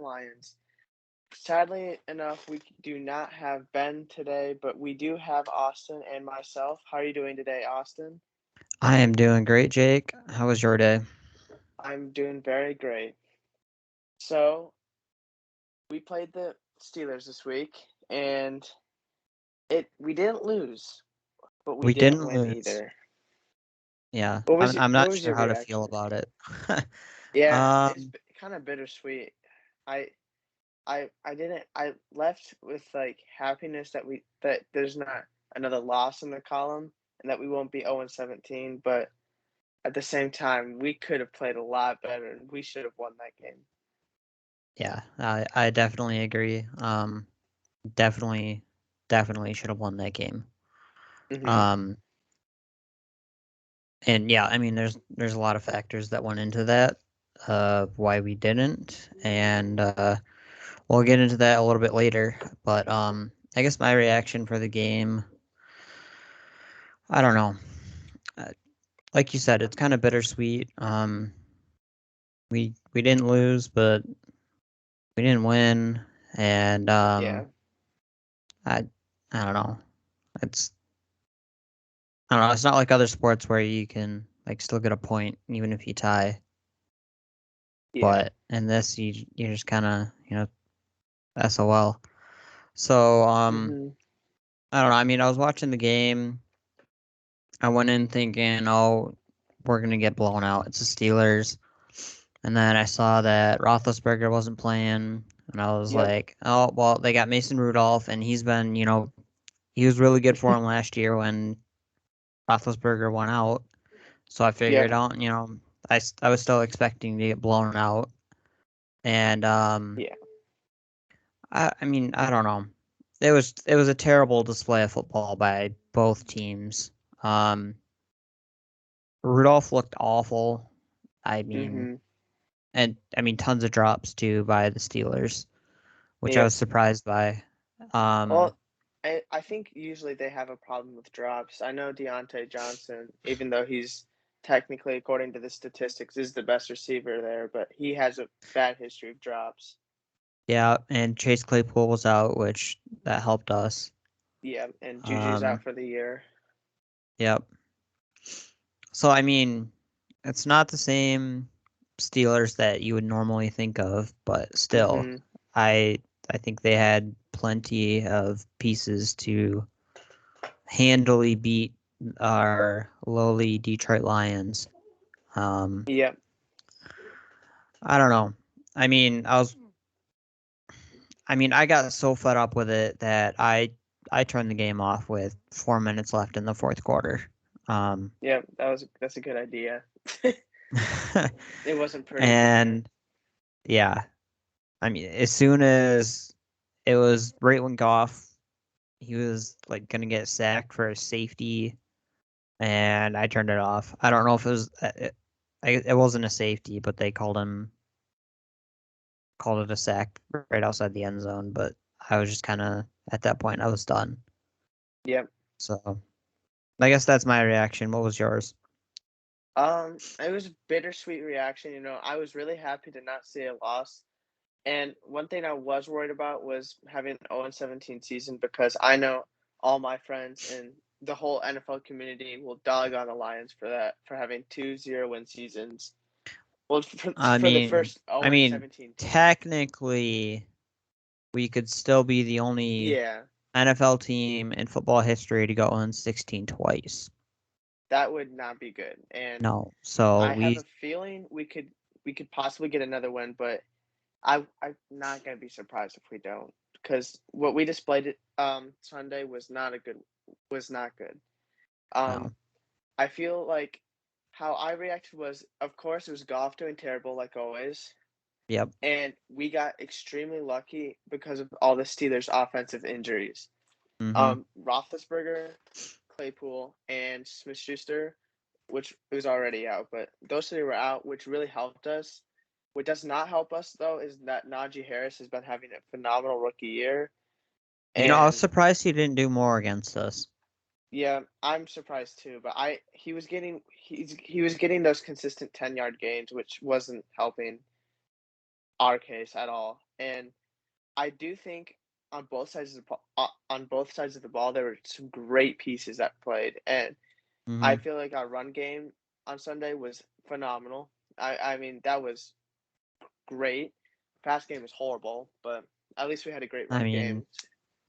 Lions. Sadly enough, we do not have Ben today, but we do have Austin and myself. How are you doing today, Austin? I am doing great, Jake. How was your day? I'm doing very great. So, we played the Steelers this week, and we didn't lose, but we We didn't didn't win lose. either. Yeah, What was I'm your, I'm what not was sure your how to feel reaction? about it. Yeah, it's um, kind of bittersweet. I I left with like happiness that there's not another loss in the column and that we won't be 0-17, but at the same time, we could have played a lot better and we should have won that game. yeah, I definitely agree. Definitely, definitely should have won that game. Mhm. Um, and yeah, I mean, there's a lot of factors that went into that. Why we didn't, and we'll get into that a little bit later. But I guess my reaction for the game, I don't know. Uh, like you said, it's kind of bittersweet. We didn't lose, but we didn't win, and Yeah. I I don't know. It's I don't know. It's not like other sports where you can like still get a point even if you tie. Yeah. But in this, you just kind of SOL. So Mhm. I don't know. I mean, I was watching the game. I went in thinking, oh, we're gonna get blown out. It's the Steelers. And then I saw that Roethlisberger wasn't playing, and I was Yep. like, oh well, they got Mason Rudolph, and he's been he was really good for him last year when Roethlisberger went out. So I figured Yep. out, I was still expecting to get blown out. And Yeah. I mean, I don't know. It was a terrible display of football by both teams. Um, Rudolph looked awful. I mean, Mhm. and I mean tons of drops too by the Steelers, which I Yep. was surprised by. Um, Well, I think usually they have a problem with drops. I know Deontay Johnson, even though he's technically, according to the statistics, is the best receiver there, but he has a bad history of drops. yeah, and Chase Claypool was out, which that helped us. Yeah, and Juju's out Um, for the year. yep. So I mean, it's not the same Steelers that you would normally think of, but still, Mhm. I I think they had plenty of pieces to handily beat our lowly Detroit Lions. Um, Yep. I don't know. I mean, I got so fed up with it that I turned the game off with 4 minutes left in the fourth quarter. Um, Yep. That's a good idea. It wasn't pretty from there. and yeah, I mean, as soon as it was right when Goff, he was like gonna get sacked for a safety, and I turned it off. I don't know if it was it wasn't a safety, but they called it a sack right outside the end zone. But I was just kind of at that point I was done. Yep. So I guess that's my reaction. What was yours? It was a bittersweet reaction. I was really happy to not see a loss. And one thing I was worried about was having an 0-17 season because I know all my friends and the whole NFL community will dog on the Lions for that, for having 2-0 win seasons. Well, I for the mean, first I mean, 0-17 team. technically, we could still be the only Yeah, NFL team in football history to go on 16 twice. that would not be good. And No, so I have we, a feeling we could possibly get another win, but I'm not gonna be surprised if we don't, because what we displayed it Sunday was not good. Um, no, I feel like how I reacted was, of course, it was golf doing terrible like always, yep, and we got extremely lucky because of all the Steelers' offensive injuries. mm-hmm. Roethlisberger, Claypool, and Smith-Schuster, which was already out, but those three were out, which really helped us. What does not help us though is that Najee Harris has been having a phenomenal rookie year, I was and surprised he didn't do more against us. yeah, I'm surprised too. But he was getting those consistent 10-yard gains, which wasn't helping. our case at all. And I do think on both sides of the ball, there were some great pieces that played, and I Mhm. feel like our run game on Sunday was phenomenal. I mean, that was great. Pass game was horrible, but at least we had a great I run mean, game.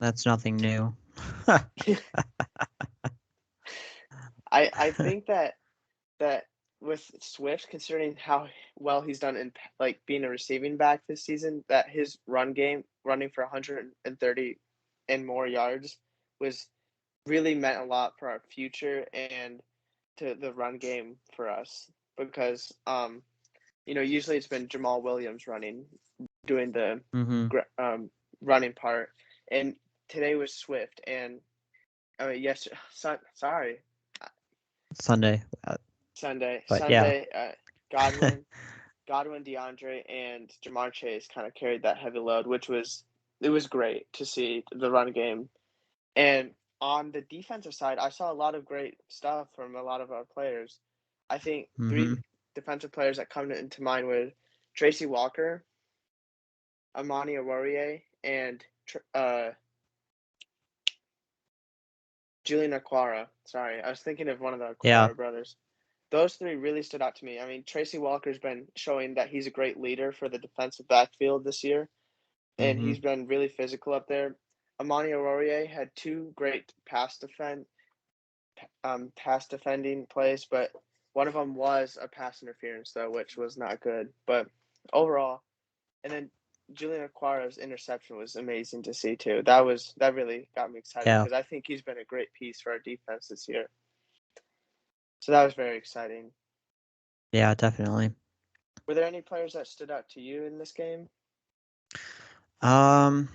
that's nothing new. I think that with Swift, considering how well he's done in like being a receiving back this season, that his run game, running for 130 and more yards, was really meant a lot for our future and to the run game for us because usually it's been Jamal Williams doing the Mhm. running part, and today was Swift. And I mean, yes, sorry, Sunday, Sunday, but yeah, Sunday, Godwin, DeAndre, and Jamar Chase kind of carried that heavy load, which was great to see the run game. And on the defensive side, I saw a lot of great stuff from a lot of our players. I think three Mhm. defensive players that come into mind were Tracy Walker, Amani Awarie, and Julian Aquara. Sorry, I was thinking of one of the Yeah. Aquara brothers. Those three really stood out to me. I mean, Tracy Walker's been showing that he's a great leader for the defensive backfield this year, and he's Mhm. been really physical up there. Amani Awarie had two great pass defending plays, but one of them was a pass interference though, which was not good. But overall, and then Julian Aquara's interception was amazing to see too. That really got me excited Yeah. because I think he's been a great piece for our defense this year. So that was very exciting. Yeah, definitely. Were there any players that stood out to you in this game? Um,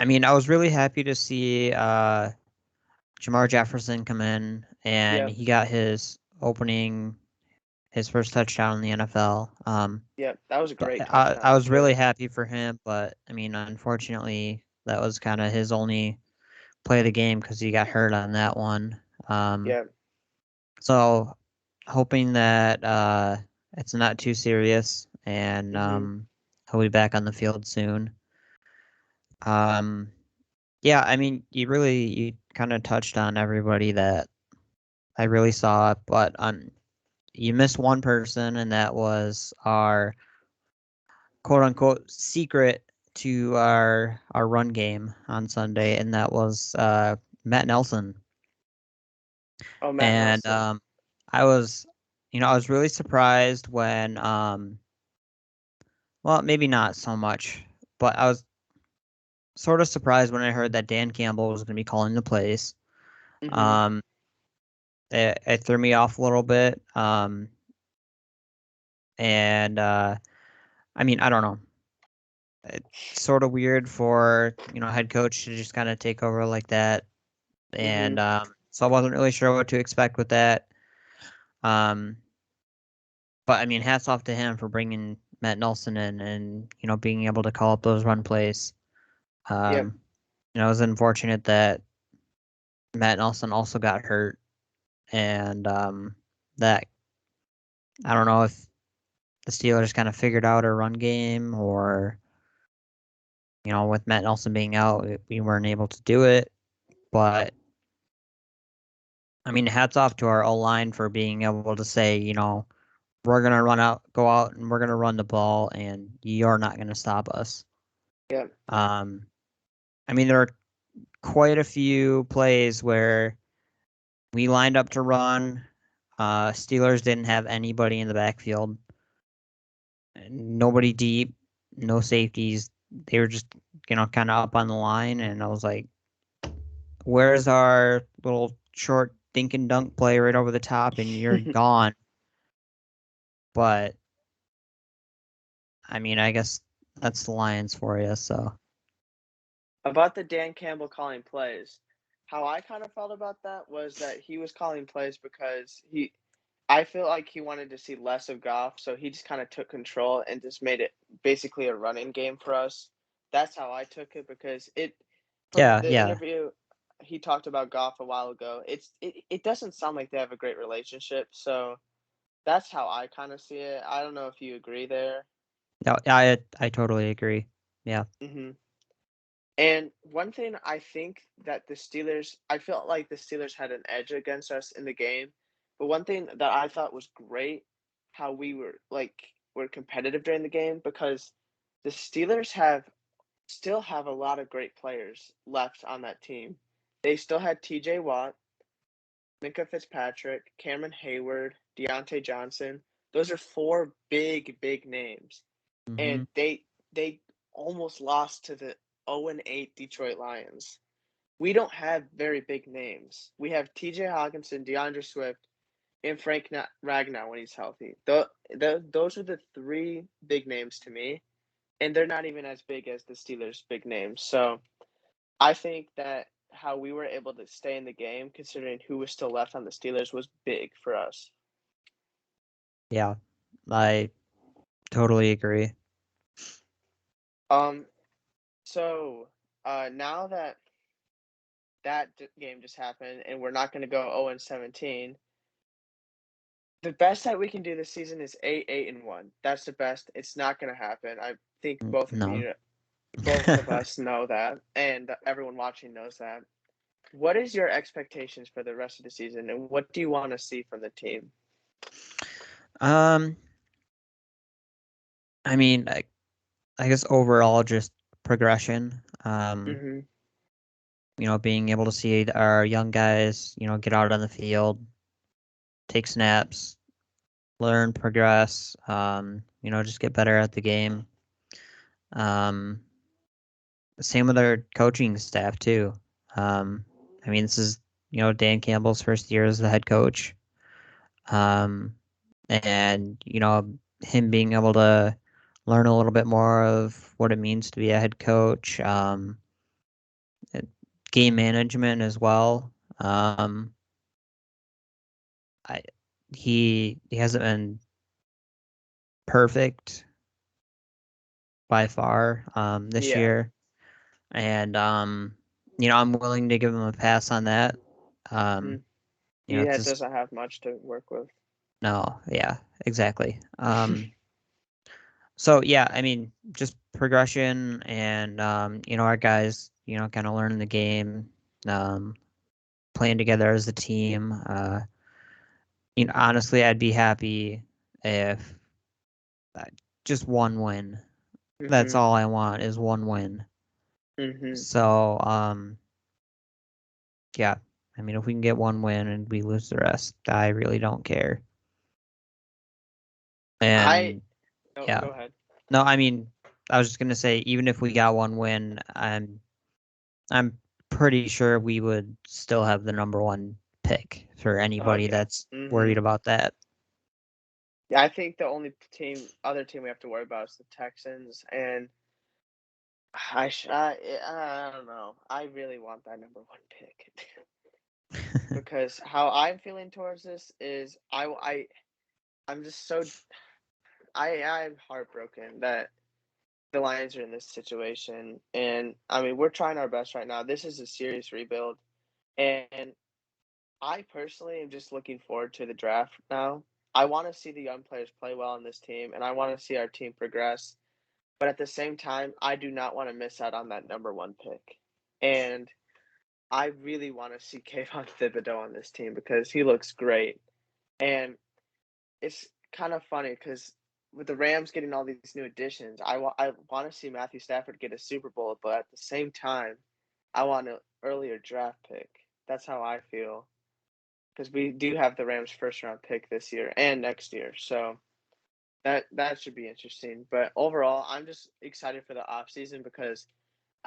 I mean, I was really happy to see Jamar Jefferson come in, and Yep, he got his first touchdown in the NFL. yep, that was a But great I touchdown was really too. happy for him, but I mean, unfortunately, that was kind of his only play of the game because he got hurt on that one. Um, Yep, so hoping that it's not too serious and mhm, he'll be back on the field soon. Um, yeah, I mean, you kind of touched on everybody that I really saw, but you missed one person, and that was our quote unquote secret to our run game on Sunday, and that was Matt Nelson. oh, Matt And Nelson. I was, I was really surprised when well, maybe not so much, but I was sort of surprised when I heard that Dan Campbell was going to be calling the plays. Mhm, Um, it threw me off a little bit. And I mean, I don't know. It's sort of weird for a head coach to just kind of take over like that, and mhm, so I wasn't really sure what to expect with that. Um, but I mean, hats off to him for bringing Matt Nelson in and being able to call up those run plays. yep. Um, it was unfortunate that Matt Nelson also got hurt, and that I don't know if the Steelers kind of figured out a run game or with Matt Nelson being out, we weren't able to do it. But I mean, hats off to our O line for being able to say, we're gonna go out, and we're gonna run the ball, and you're not gonna stop us. Yep. Um, I mean, there are quite a few plays where we lined up to run. Steelers didn't have anybody in the backfield, nobody deep, no safeties. They were just, kind of up on the line, and I was like, "Where's our little short dink and dunk play right over the top?" And you're gone. But I mean, I guess that's the Lions for you. So About the Dan Campbell calling plays, how I kind of felt about that was that he was calling plays because I feel like he wanted to see less of Goff, so he just kind of took control and just made it basically a running game for us. That's how I took it because from yeah, the yeah, interview he talked about Goff a while ago. It doesn't sound like they have a great relationship, so That's how I kind of see it. I don't know if you agree there. No, I totally agree. Yeah. Hmm. And one thing I think that the Steelers, I felt like the Steelers had an edge against us in the game. But one thing that I thought was great, how we were competitive during the game because the Steelers still have a lot of great players left on that team. They still had TJ Watt, Minka Fitzpatrick, Cameron Hayward, Deontay Johnson. Those are four big names. Mm-hmm. And they almost lost to the 0-8 Detroit Lions. We don't have very big names. We have TJ Hawkinson, DeAndre Swift, and Frank Ragnow when he's healthy. Those are the three big names to me, and they're not even as big as the Steelers' big names. So I think that how we were able to stay in the game, considering who was still left on the Steelers, was big for us. Yeah, I totally agree. Um, so now that game just happened, and we're not going to go 0-17. The best that we can do this season is 8-1. That's the best. It's not going to happen. I think No. both of us know that, and everyone watching knows that. What is your expectations for the rest of the season, and what do you want to see from the team? um, I mean, I guess overall just progression. Mm-hmm. Being able to see our young guys, get out on the field, take snaps, learn, progress, just get better at the game. Um, Same with our coaching staff too. Um, I mean, this is, Dan Campbell's first year as the head coach. Um, and, him being able to learn a little bit more of what it means to be a head coach, and game management as well. I he hasn't been perfect by far this Yeah. year, and I'm willing to give him a pass on that. Mm-hmm. Um, He it's just doesn't have much to work with. no, yeah, exactly. So yeah, I mean, just progression and our guys, kind of learning the game, um, playing together as a team. Honestly, I'd be happy if uh, just one win. That's Mm-hmm. all I want is one win. Mm-hmm. So, yeah. I mean, if we can get one win and we lose the rest, I really don't care. I And Oh, yeah, go ahead. no, I mean, I was just gonna say, even if we got one win, I'm pretty sure we would still have the number one pick for anybody Okay. that's Mm-hmm. worried about that. Yeah, I think the only other team we have to worry about is the Texans, and I don't know. I really want that number one pick because how I'm feeling towards this is I'm just so I'm heartbroken that the Lions are in this situation, and I mean we're trying our best right now. This is a serious rebuild, and I personally am just looking forward to the draft now. I want to see the young players play well on this team, and I want to see our team progress. But at the same time, I do not want to miss out on that number one pick. And I really want to see Kayvon Thibodeau on this team because he looks great. And it's kind of funny because with the Rams getting all these new additions, I want to see Matthew Stafford get a Super Bowl, but at the same time, I want an earlier draft pick. That's how I feel because we do have the Rams first round pick this year and next year. So that should be interesting. But overall, I'm just excited for the offseason because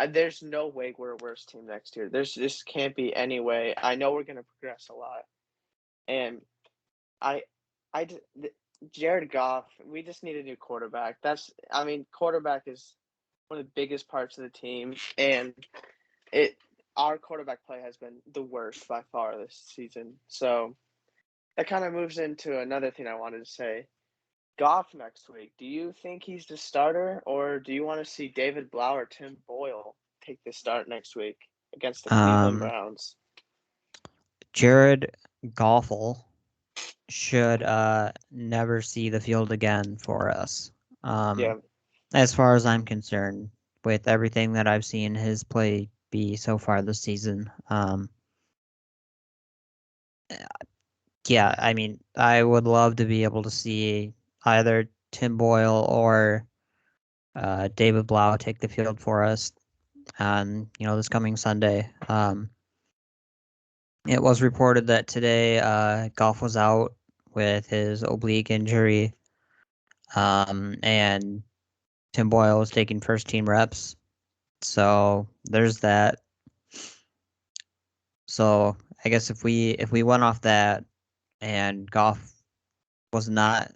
there's no way we're a worse team next year. There's just can't be any way. I know we're gonna progress a lot, and I, Jared Goff. We just need a new quarterback. I mean, quarterback is one of the biggest parts of the team, and it our quarterback play has been the worst by far this season. So that kind of moves into another thing I wanted to say. Goff next week. Do you think he's the starter, or do you want to see David Blau or Tim Boyle take the start next week against the Cleveland Um, Browns? Jared Goffel should never see the field again for us. Yeah. As far as I'm concerned, with everything that I've seen his play be so far this season. Yeah, I mean, I would love to be able to see either Tim Boyle or David Blau take the field for us on, this coming Sunday. It was reported that today Goff was out with his oblique injury, and Tim Boyle was taking first team reps. So there's that. So I guess if we went off that and Goff was not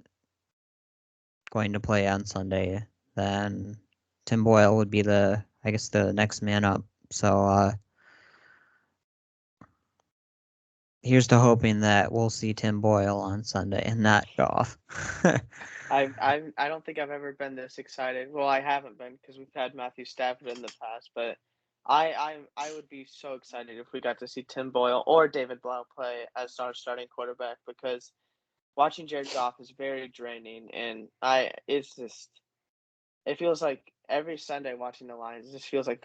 going to play on Sunday, then Tim Boyle would be the next man up. So here's to hoping that we'll see Tim Boyle on Sunday and not Goff. I don't think I've ever been this excited. Well, I haven't been because we've had Matthew Stafford in the past, but I would be so excited if we got to see Tim Boyle or David Blau play as our starting quarterback because watching Jared Goff is very draining, and it feels like every Sunday watching the Lions, it just feels like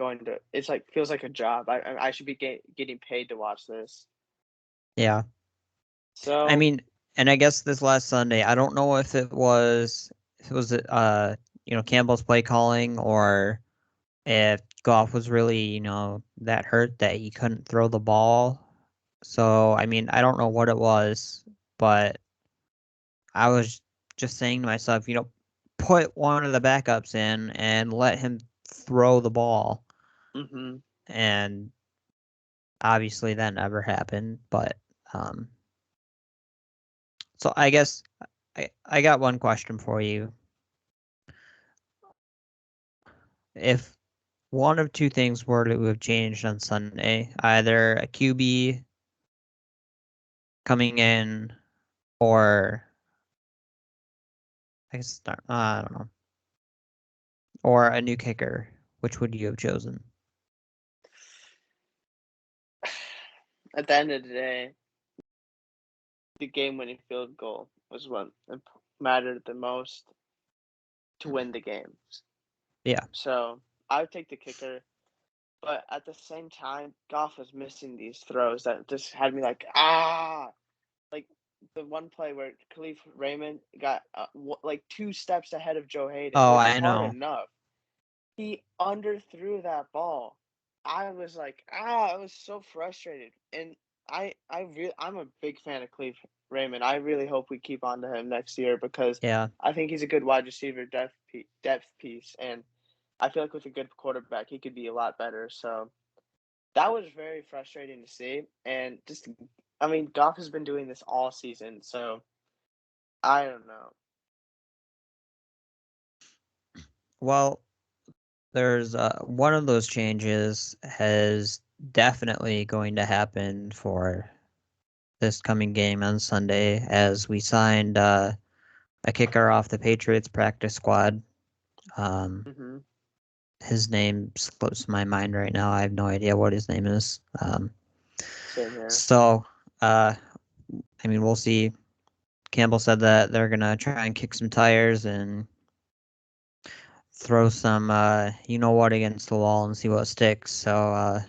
feels like a job. I should be getting paid to watch this. Yeah. I So, mean, and I guess this last Sunday, I don't know if it was Campbell's play calling or if Goff was really, that hurt that he couldn't throw the ball. So, I mean, I don't know what it was, but I was just saying to myself, put one of the backups in and let him throw the ball. mhm. And obviously that never happened, but um so I guess I got one question for you. If one of two things were to have changed on Sunday, either a QB coming in or I guess not, I don't know, or a new kicker, which would you have chosen? At the end of the day, the game-winning field goal was what mattered the most to win the games. Yeah. So I would take the kicker, but at the same time, Goff was missing these throws that just had me like, ah, like the one play where Khalif Raymond got like 2 steps ahead of Joe Hayden, Oh, which is I hard know. enough. He underthrew that ball. I was like, I was so frustrated, and I'm a big fan of Khalif Raymond. I really hope we keep on to him next year because Yeah. I think he's a good wide receiver depth piece, and I feel like with a good quarterback, he could be a lot better. So that was very frustrating to see, and just, I mean, Goff has been doing this all season, so I don't know. Well, there's one of those changes has definitely going to happen for this coming game on Sunday as we signed a kicker off the Patriots practice squad. Um, Hmm. his name slips my mind right now. I have no idea what his name is. Same here. So, uh, I mean, we'll see. Campbell said that they're gonna try and kick some tires and throw some, what against the wall and see what sticks. So,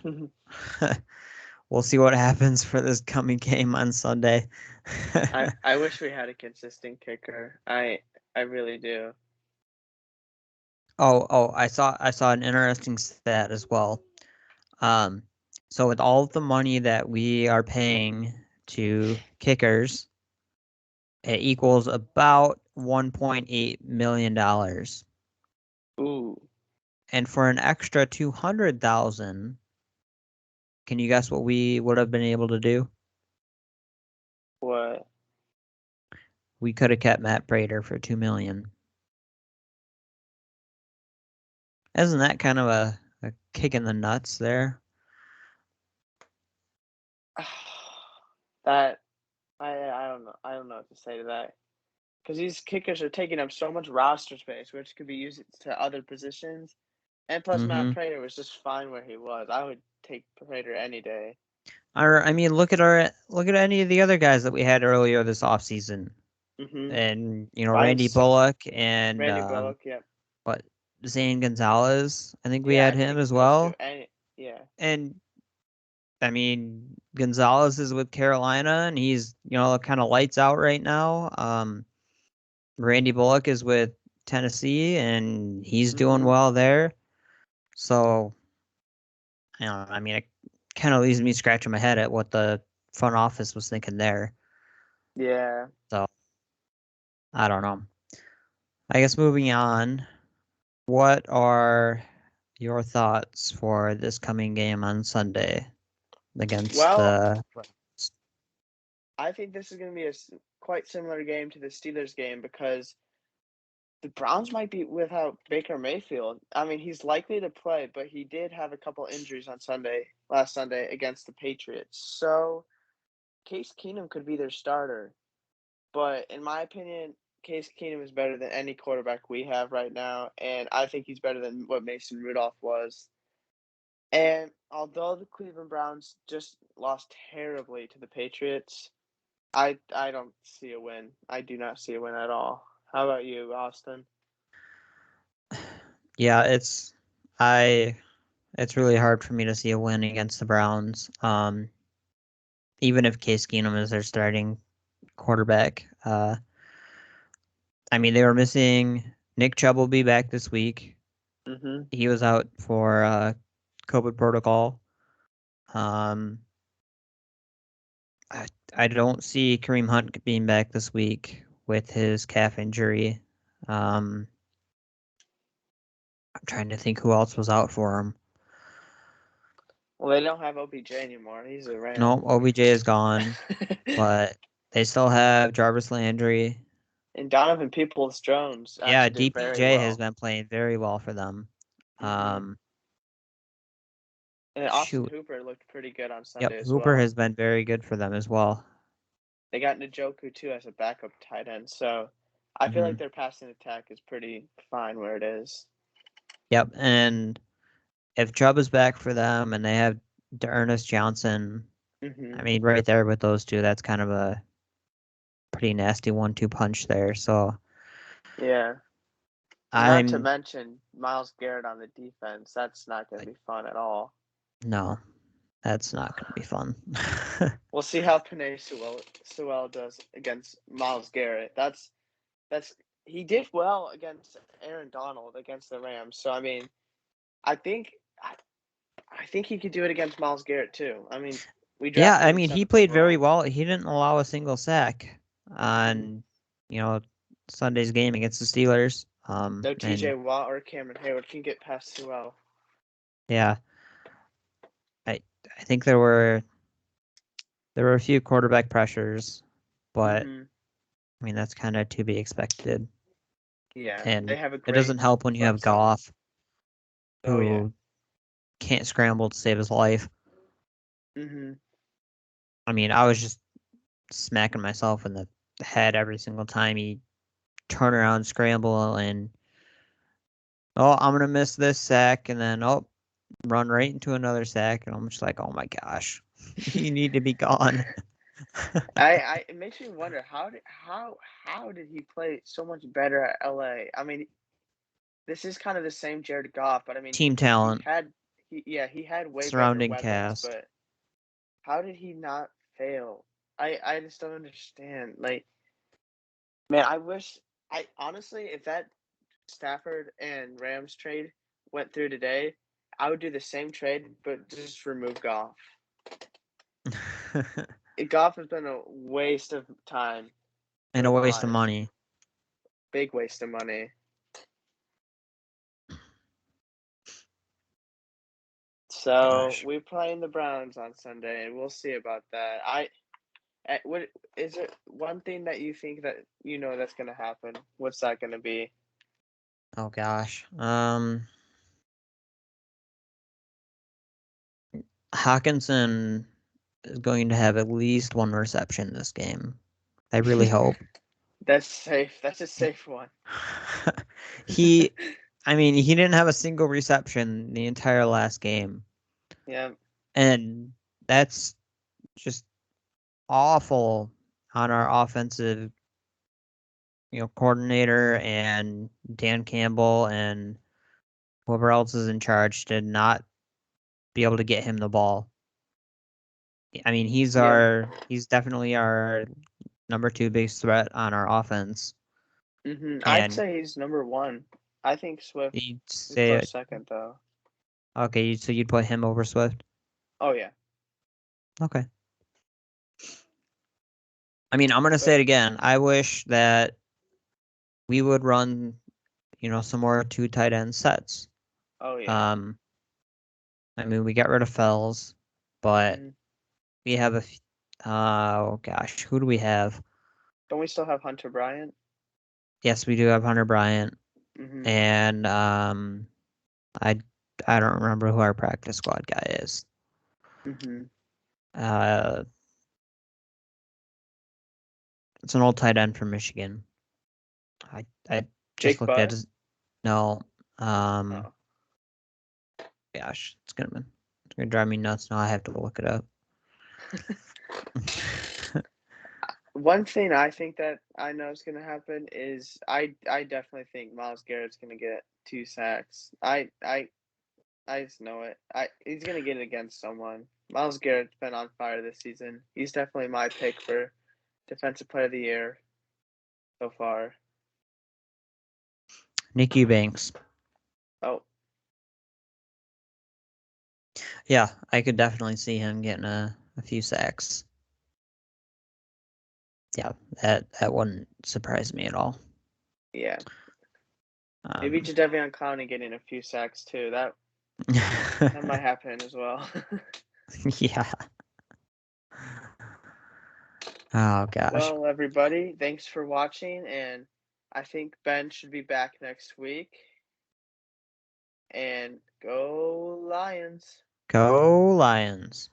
we'll see what happens for this coming game on Sunday. I wish we had a consistent kicker. I really do. Oh, I saw an interesting stat as well. Um, so with all of the money that we are paying to kickers, it equals about $1.8 million. Ooh, And for an extra 200,000, can you guess what we would have been able to do? what? We could have kept Matt Prater for 2 million. Isn't that kind of a kick in the nuts there? That I don't know. I don't know what to say to that because these kickers are taking up so much roster space, which could be used to other positions. And plus, Matt Mm-hmm. Prater was just fine where he was. I would take Prater any day. I mean, look at any of the other guys that we had earlier this offseason. Mm-hmm. And Randy Mine's Bullock and Randy Bullock. Yeah. what Zane Gonzalez. I think we Yeah, had I him think as those two. well. And yeah. And I mean, Gonzalez is with Carolina, and he's kind of lights out right now. Randy Bullock is with Tennessee, and he's doing Mm-hmm. well there. So, I mean, it kind of leaves me scratching my head at what the front office was thinking there. Yeah. So, I don't know. I guess moving on, what are your thoughts for this coming game on Sunday against Well, the? I think this is going to be a quite similar game to the Steelers game because the Browns might be without Baker Mayfield. I mean, he's likely to play, but he did have a couple injuries on last Sunday against the Patriots. So Case Keenum could be their starter. But in my opinion, Case Keenum is better than any quarterback we have right now, and I think he's better than what Mason Rudolph was. And although the Cleveland Browns just lost terribly to the Patriots, I don't see a win. I do not see a win at all. How about you, Austin? Yeah, it's really hard for me to see a win against the Browns. Even if Case Keenum is their starting quarterback. I mean, they were missing Nick Chubb will be back this week. Mm-hmm. He was out for COVID protocol. Um, I don't see Kareem Hunt being back this week with his calf injury. Um, I'm trying to think who else was out for him. Well, they don't have OBJ anymore. He's a No, Ram. OBJ is gone, but they still have Jarvis Landry. And Donovan Peoples-Jones Yeah, actually did very DPJ has well. been playing very well for them. Mm-hmm. Um, And Austin shoot. Hooper looked pretty good on Yep, Sunday as Hooper well. has been very good for them as well. They got Njoku too as a backup tight end, so I feel like Hmm. their passing attack is pretty fine where it is. Yep, and if Chubb is back for them and they have Ernest Johnson, Mm-hmm. I mean, right there with those two, that's kind of a pretty nasty 1-2 punch there. So Yeah. Not to I'm mention Myles Garrett on the defense. That's not going to be fun at all. no, that's not going to be fun. We'll see how Penei Sewell does against Myles Garrett. That's he did well against Aaron Donald against the Rams. So I mean, I think I, I think he could do it against Myles Garrett too. I mean, we Yeah, drafted I him mean, he seventh played very overall. well. He didn't allow a single sack Mm-hmm. on, you know, Sunday's game against the Steelers. No And T.J. Watt or Cameron Hayward can get past Sewell. yeah, I I think there were a few quarterback pressures, but Mm-hmm. I mean, that's kind of to be expected. Yeah, they And have a it great doesn't help when you have front seven. Goff, Oh yeah. who can't scramble to save his life. Mm-hmm. I mean, I was just smacking myself in the head every single time he turn around, scramble, and oh, I'm gonna miss this sack, and then oh, run right into another sack, and I'm just like, oh my gosh, you need to be gone. I it makes me wonder how did he play so much better at LA? I mean, this is kind of the same Jared Goff, but I mean Team talent, he had way better surrounding weapons, cast. but how did he not fail? I just don't understand. Like, man, I wish I honestly if that Stafford and Rams trade went through today, I would do the same trade, but just remove Goff. Goff has been a waste of time, to And be a waste of honest. money. Big waste of money. So Gosh. we're playing the Browns on Sunday, and we'll see about that. What is it? One thing that you think that that's going to happen? What's that going to be? Oh gosh. Hawkinson is going to have at least one reception this game. I really hope. That's safe. That's a safe one. he, I mean, he didn't have a single reception the entire last game, Yeah. and that's just awful on our offensive, coordinator and Dan Campbell and whoever else is in charge to not be able to get him the ball. I mean, he's definitely our number 2 biggest threat on our offense. I'd And say he's number one. I think Swift you'd is close say, second, though. okay, so you'd put him over Swift? Oh, yeah. Okay. I mean, I'm going to But say it again. I wish that we would run, some more 2 tight end sets. oh, yeah. I mean, we got rid of Fells, but hmm we have oh gosh, who do we have? Don't we still have Hunter Bryant? Yes, we do have Hunter Bryant, hmm and I I don't remember who our practice squad guy is. hmm Uh, it's an old tight end from Michigan. I just Jake looked at Butt? his. No, Oh. gosh, it's gonna drive me nuts now. I have to look it up. One thing I think that I know is gonna happen is I definitely think Myles Garrett's gonna get 2 sacks. I just know it. He's gonna get it against someone. Myles Garrett's been on fire this season. He's definitely my pick for defensive player of the year so far. Nicky Banks. Oh, Yeah, I could definitely see him getting a few sacks. Yeah, that wouldn't surprise me at all. yeah. Maybe Um, Jadeveon Clowney getting a few sacks too. That might happen as well. yeah. Oh gosh. Well, everybody, thanks for watching, and I think Ben should be back next week. And go Lions. Go Lions.